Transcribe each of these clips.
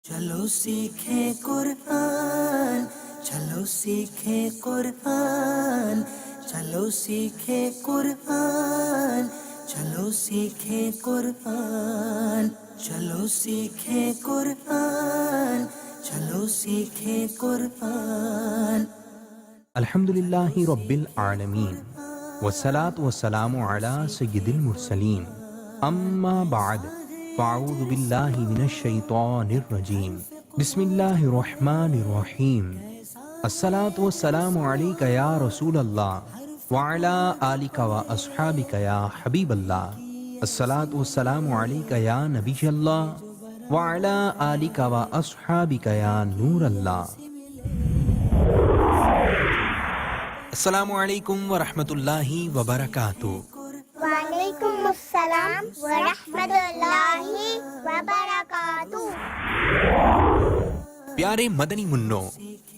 چلو سیکھیں قرآن، چلو سیکھیں قرآن، چلو سیکھیں قرآن، چلو سیکھیں قرآن، چلو سیکھیں قرآن، چلو سیکھیں قرآن۔ الحمدللہ رب العالمین والصلاة والسلام علی سید المرسلین، اما بعد فاعوذ باللہ من الشیطان الرجیم، بسم اللہ الرحمن الرحیم۔ الصلاة والسلام علیک یا رسول اللہ وعلی آلک و اصحابک یا حبیب اللہ، الصلاة والسلام علیک یا نبی اللہ وعلی آلک و اصحابک یا نور اللہ۔ السلام علیکم ورحمۃ اللہ وبرکاتہ۔ وعلیکم السلام ورحمۃ اللہ وبرکاتہ۔ پیارے مدنی منوں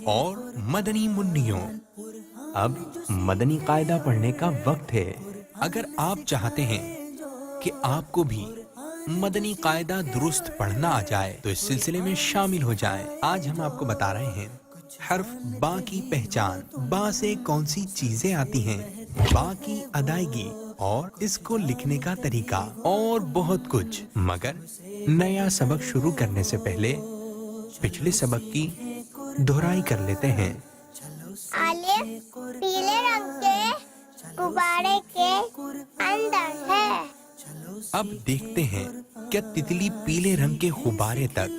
اور مدنی منیوں، اب مدنی قاعدہ پڑھنے کا وقت ہے۔ اگر آپ چاہتے ہیں کہ آپ کو بھی مدنی قاعدہ درست پڑھنا آ جائے تو اس سلسلے میں شامل ہو جائیں۔ آج ہم آپ کو بتا رہے ہیں حرف با کی پہچان، با سے کون سی چیزیں آتی ہیں، با کی ادائیگی اور اس کو لکھنے کا طریقہ اور بہت کچھ۔ مگر نیا سبق شروع کرنے سے پہلے پچھلے سبق کی دہرائی کر لیتے ہیں۔ الف پیلے رنگ کے غبارے کے اندر ہے۔ اب دیکھتے ہیں کیا تتلی پیلے رنگ کے غبارے تک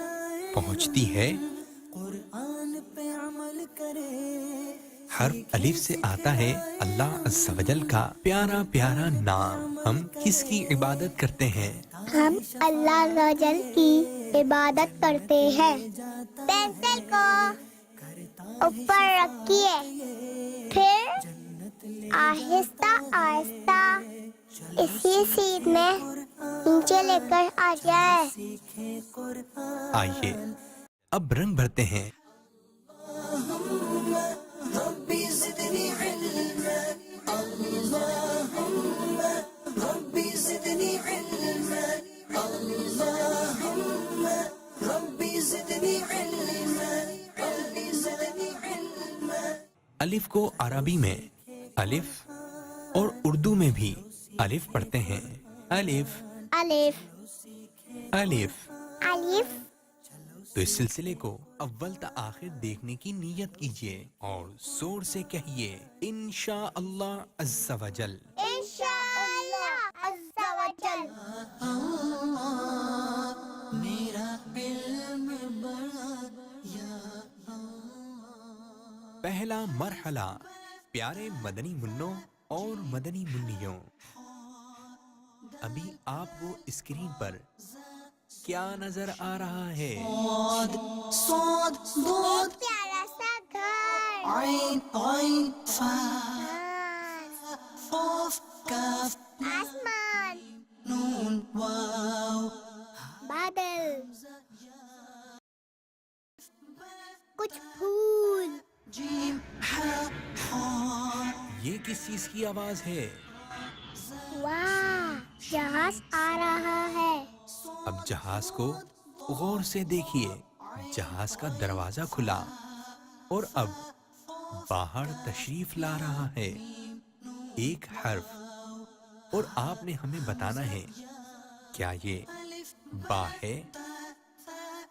پہنچتی ہے؟ حرف الف سے آتا ہے اللہ عز و جل کا پیارا پیارا نام۔ ہم کس کی عبادت کرتے ہیں؟ ہم اللہ عز و جل کی عبادت کرتے ہیں۔ پینسل کو اوپر رکھیے، پھر آہستہ آہستہ اسی سیٹ میں نیچے لے کر آ جائے۔ آئیے اب رنگ بھرتے ہیں۔ ربی زدنی علما، اللہم ربی زدنی علما، اللہم ربی زدنی علما، ربی زدنی علما۔ الف کو عربی میں الف اور اردو میں بھی الف پڑھتے ہیں۔ الف الف الف۔ الف۔ تو اس سلسلے کو اول تا آخر دیکھنے کی نیت کیجیے اور زور سے کہیے انشاءاللہ عز و جل۔ انشاءاللہ عز و جل۔ میرا علم بڑا یا پہلا مرحلہ پیارے مدنی منوں اور مدنی منیوں، ابھی آپ کو اسکرین پر کیا نظر آ رہا ہے؟ صاد ضاد پیارا سا گھر، عین عین فا آس، قاف کاف آسمان، نون واو بادل، کچھ پھول۔ جیم ہا ہا۔ یہ کس چیز کی آواز ہے؟ واہ، جہاز آ رہا ہے۔ اب جہاز کو غور سے دیکھیے، جہاز کا دروازہ کھلا اور اب باہر تشریف لا رہا ہے ایک حرف، اور آپ نے ہمیں بتانا ہے کیا یہ با ہے؟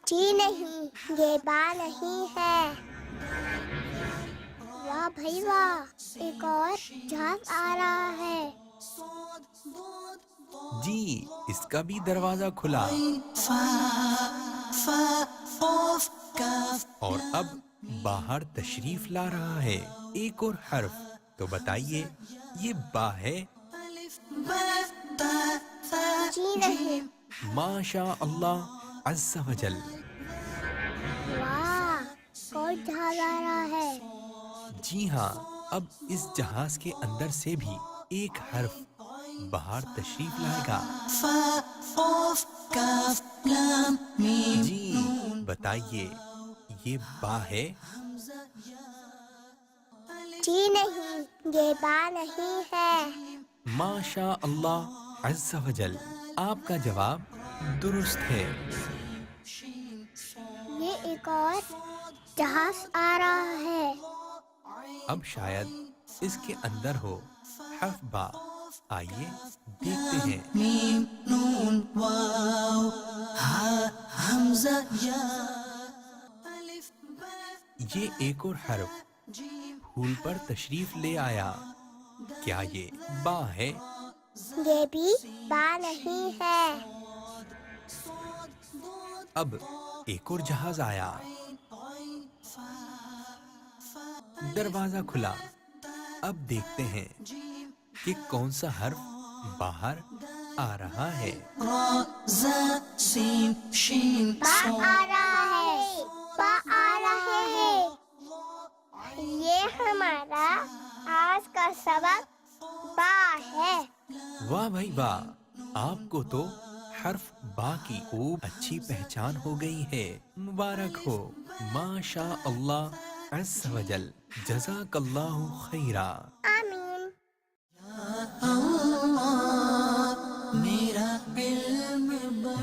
جی نہیں، یہ با نہیں ہے۔ واہ بھائی واہ، ایک اور جہاز آ رہا ہے۔ جی، اس کا بھی دروازہ کھلا فا فا قاف کاف۔ اور اب باہر تشریف لا رہا ہے ایک اور حرف، تو بتائیے یہ با ہے؟ با با فا جی نہیں۔ ماشاء اللہ عز و جل۔ واہ، اور جہاز آ رہا ہے۔ جی ہاں، اب اس جہاز کے اندر سے بھی ایک حرف باہر تشریف لائے گا۔ فا قاف کاف لام میم۔ جی بتائیے یہ با ہے؟ جی نہیں، یہ با نہیں ہے۔ ماشاء اللہ عز و جل، آپ کا جواب درست ہے۔ ایک اور جہاز آ رہا ہے. اب شاید اس کے اندر ہو حرف با. آئیے دیکھتے ہیں. میم نون واو ہا حمزہ یا الف با یہ ایک اور حرف جیم پھول پر تشریف لے آیا. کیا یہ با ہے؟ یہ بھی با نہیں ہے. اب ایک اور جہاز آیا. دروازہ کھلا. اب دیکھتے ہیں کہ کون سا حرف باہر آ رہا ہے. را ز سین شین با آ رہا ہے. با آ رہے ہیں. یہ ہمارا آج کا سبق با ہے. واہ بھائی واہ، آپ کو تو حرف با کی خوب اچھی پہچان ہو گئی ہے. مبارک ہو. ماشاء اللہ عز و جل. جزاک اللہ خیرا. آمین. میرا علم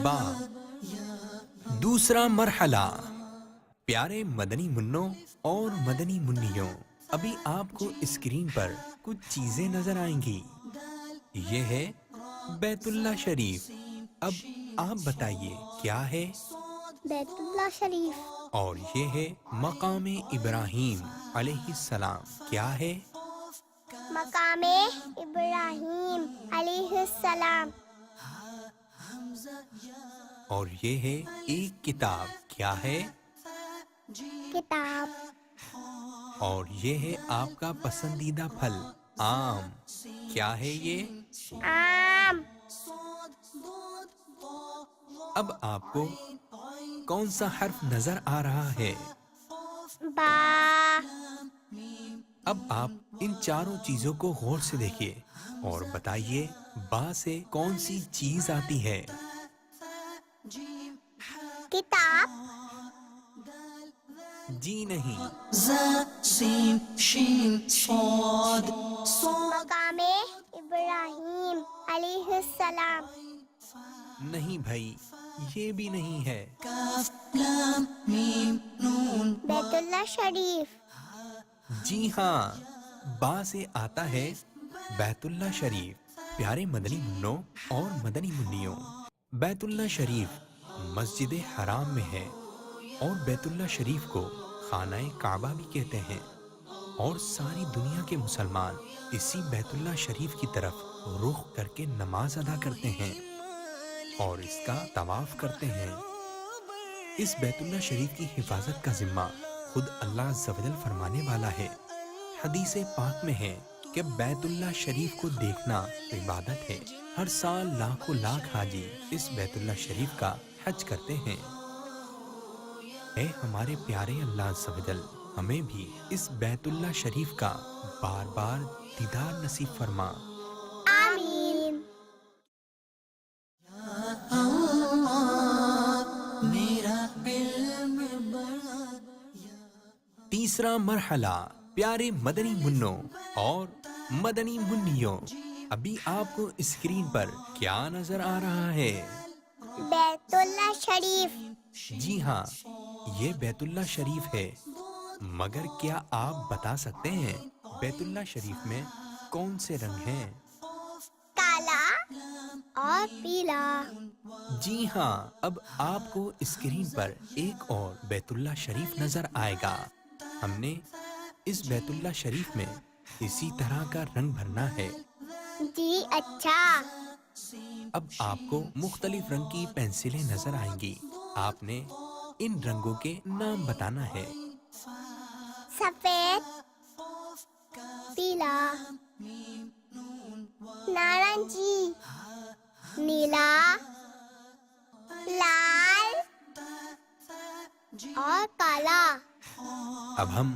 با دوسرا مرحلہ. پیارے مدنی منوں اور مدنی منیوں، ابھی آپ کو اسکرین پر کچھ چیزیں نظر آئیں گی. یہ ہے بیت اللہ شریف. اب آپ بتائیے کیا ہے؟ بیت اللہ شریف. اور یہ ہے مقام ابراہیم علیہ السلام. کیا ہے؟ مقام ابراہیم علیہ السلام. اور یہ ہے ایک کتاب. کیا ہے؟ کتاب. اور یہ ہے آپ کا پسندیدہ پھل آم. کیا ہے یہ؟ آم. اب آپ کو کون سا حرف نظر آ رہا ہے؟ با. اب آپ ان چاروں چیزوں کو غور سے دیکھیے اور بتائیے با سے کون سی چیز آتی ہے؟ کتاب. جی نہیں. ز سین شین صاد مقام ابراہیم علیہ السلام. نہیں بھائی، یہ بھی نہیں ہے. کاف لام میم نون بیت اللہ شریف. جی ہاں، با سے آتا ہے بیت اللہ شریف. پیارے مدنی منوں اور مدنی منیوں، بیت اللہ شریف مسجد حرام میں ہے اور بیت اللہ شریف کو خانہ کعبہ بھی کہتے ہیں. اور ساری دنیا کے مسلمان اسی بیت اللہ شریف کی طرف رخ کر کے نماز ادا کرتے ہیں اور اس کا طواف کرتے ہیں. اس بیت اللہ شریف کی حفاظت کا ذمہ خود اللہ عز و جل فرمانے والا ہے. حدیث پاک میں ہے کہ بیت اللہ شریف کو دیکھنا عبادت ہے. ہر سال لاکھوں لاکھ حاجی اس بیت اللہ شریف کا حج کرتے ہیں. اے ہمارے پیارے اللہ عز و جل، ہمیں بھی اس بیت اللہ شریف کا بار بار دیدار نصیب فرما. آمین. میرا علم بڑا. تیسرا مرحلہ. پیارے مدنی منوں اور مدنی منیوں، ابھی آپ کو اسکرین پر کیا نظر آ رہا ہے؟ بیت اللہ شریف. جی ہاں، یہ بیت اللہ شریف ہے. مگر کیا آپ بتا سکتے ہیں بیت اللہ شریف میں کون سے رنگ ہیں؟ کالا اور پیلا. جی ہاں، اب آپ کو اسکرین پر ایک اور بیت اللہ شریف نظر آئے گا. ہم نے اس بیت اللہ شریف میں اسی طرح کا رنگ بھرنا ہے. جی اچھا. اب آپ کو مختلف رنگ کی پینسلیں نظر آئیں گی. آپ نے ان رنگوں کے نام بتانا ہے. سفید، پیلا، نارنجی، نیلا، لال اور کالا. اب ہم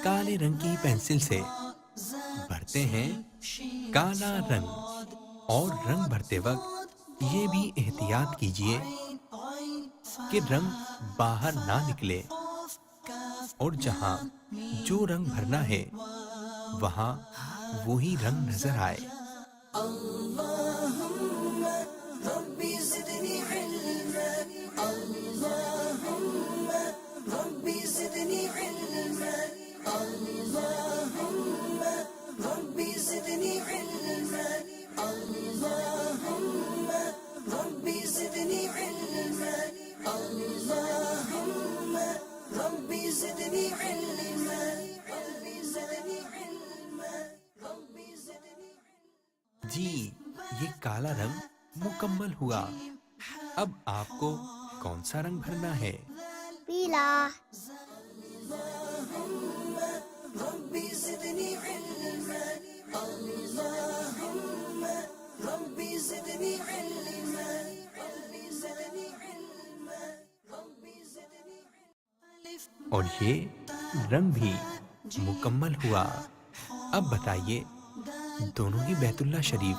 کالے رنگ کی پینسل سے بھرتے ہیں کالا رنگ. اور رنگ بھرتے وقت یہ بھی احتیاط کیجیے کہ رنگ باہر نہ نکلے اور جہاں جو رنگ بھرنا ہے وہاں وہی رنگ نظر آئے. ربی زدنی علما اللہم زدني علما ربي زدني علما ربي زدني جی یہ کالا رنگ مکمل ہوا. اب آپ کو کون سا رنگ بھرنا ہے؟ پیلا. ربي زدني علما اللهم ربي زدني علما ربي زدني علما ربي زدني اور یہ رنگ بھی مکمل ہوا. اب بتائیے دونوں ہی بیت اللہ شریف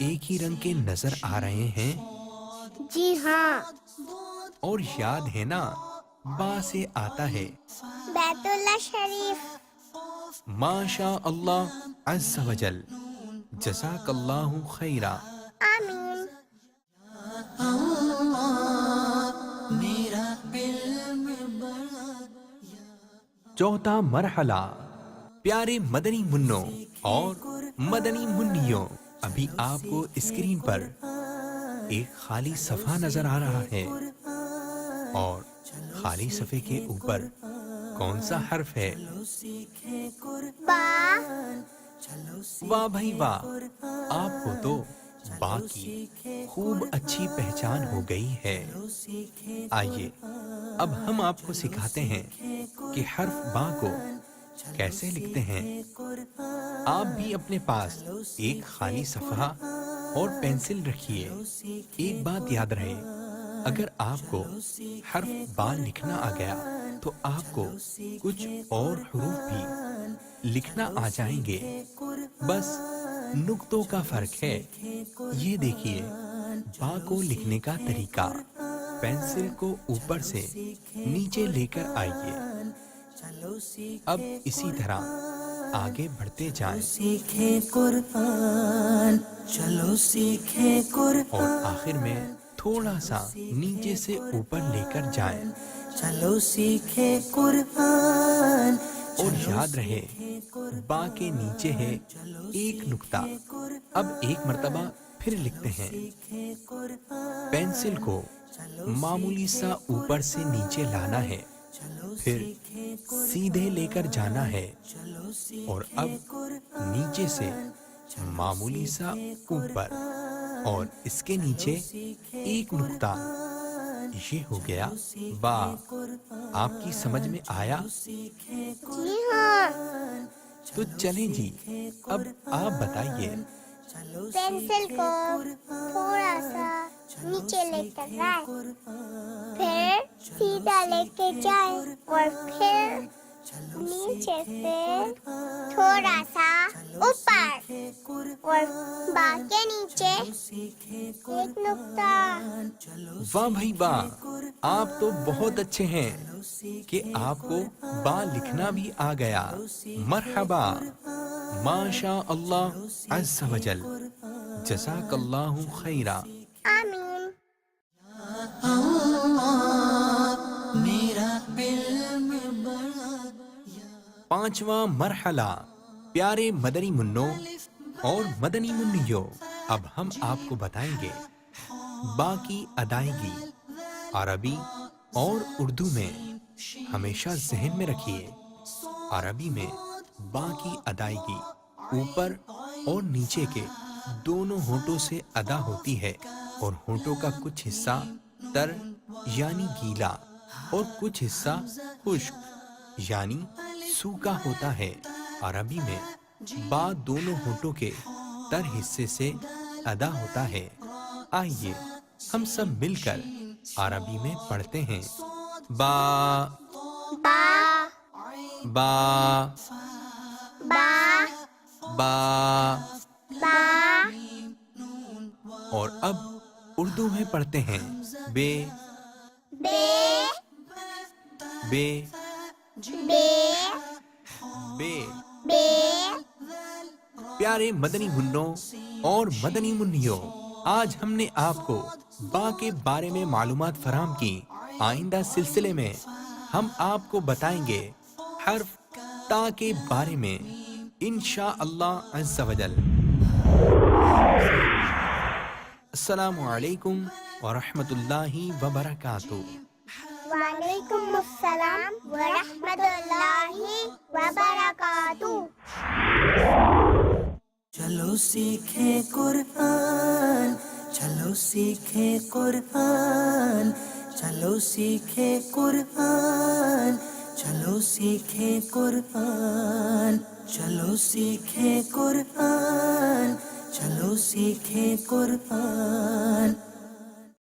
ایک ہی رنگ کے نظر آ رہے ہیں؟ جی ہاں. اور یاد ہے نا با سے آتا ہے بیت اللہ شریف. ماشاء اللہ عز و جل. جزاک اللہ خیرا. آمین. میرا علم بڑا چوتھا مرحلہ پیارے مدنی منوں اور مدنی منیوں. ابھی آپ کو اسکرین پر ایک خالی صفحہ نظر آ رہا ہے اور خالی صفحے کے اوپر کون سا حرف ہے؟ با. واہ بھائی واہ، آپ کو تو با کی خوب اچھی پہچان ہو گئی ہے. آئیے اب ہم آپ کو سکھاتے ہیں کہ حرف با کو کیسے لکھتے ہیں. آپ بھی اپنے پاس ایک خالی صفحہ اور پینسل رکھیے. ایک بات یاد رہے، اگر آپ کو حرف با لکھنا آ گیا تو آپ کو کچھ اور حروف بھی لکھنا آ جائیں گے. بس نقطوں کا فرق ہے. یہ دیکھیے با کو لکھنے کا طریقہ. پینسل کو اوپر سے نیچے لے کر آئیے. اب اسی طرح آگے بڑھتے جائیں سیکھے قرآن چلو سیکھے قرآن اور آخر میں تھوڑا سا نیچے سے اوپر لے کر جائیں. چلو سیکھے قرآن اور یاد رہے با کے نیچے ہے ایک نقطہ. اب ایک مرتبہ پھر لکھتے ہیں. پینسل کو معمولی سا اوپر سے نیچے لانا ہے، پھر سیدھے لے کر جانا ہے اور اب نیچے سے معمولی سا اوپر اور اس کے نیچے ایک نقطہ. یہ ہو گیا با. آپ کی سمجھ میں آیا؟ جی ہاں. تو چلیں جی اب آپ بتائیے. پینسل کو تھوڑا سا نیچے لے کر آئے، پھر سیدھا لے کے جائے اور پھر نیچے سے تھوڑا سا اوپر اور با کے نیچے ایک نقطہ. واہ بھائی واہ، آپ تو بہت اچھے ہیں کہ آپ کو با لکھنا بھی آ گیا. مرحبا. ماشاء اللہ عز و جل. جزاک اللہ خیرا. آمین. میرا علم بڑا. پانچواں مرحلہ پیارے مدنی منوں اور مدنی منیوں. اب ہم آپ کو بتائیں گے با کی ادائیگی. عربی اور اردو میں ہمیشہ ذہن میں رکھیے. عربی میں با کی ادائیگی اوپر اور نیچے کے دونوں ہونٹوں سے ادا ہوتی ہے اور ہونٹوں کا کچھ حصہ تر یعنی گیلا اور کچھ حصہ خشک یعنی سوکھا ہوتا ہے. عربی میں با دونوں ہونٹوں کے تر حصے سے ادا ہوتا ہے. آئیے ہم سب مل کر عربی میں پڑھتے ہیں. با با. با با. با. با. اور اب اردو میں پڑھتے ہیں. بے بے. بے بے. بے. بے. پیارے مدنی منوں اور مدنی منیوں، آج ہم نے آپ کو با کے بارے میں معلومات فراہم کی. آئندہ سلسلے میں ہم آپ کو بتائیں گے حرف تا کے بارے میں انشاءاللہ عز و جل. السلام علیکم ورحمۃ اللہ وبرکاتہ. وعلیکم السلام ورحمۃ اللہ وبرکاتہ. چلو سیکھیں قرآن، چلو سیکھیں قرآن، چلو سیکھیں قرآن، چلو سیکھیں قرآن، چلو سیکھیں قرآن، چلو سیکھیں قرآن.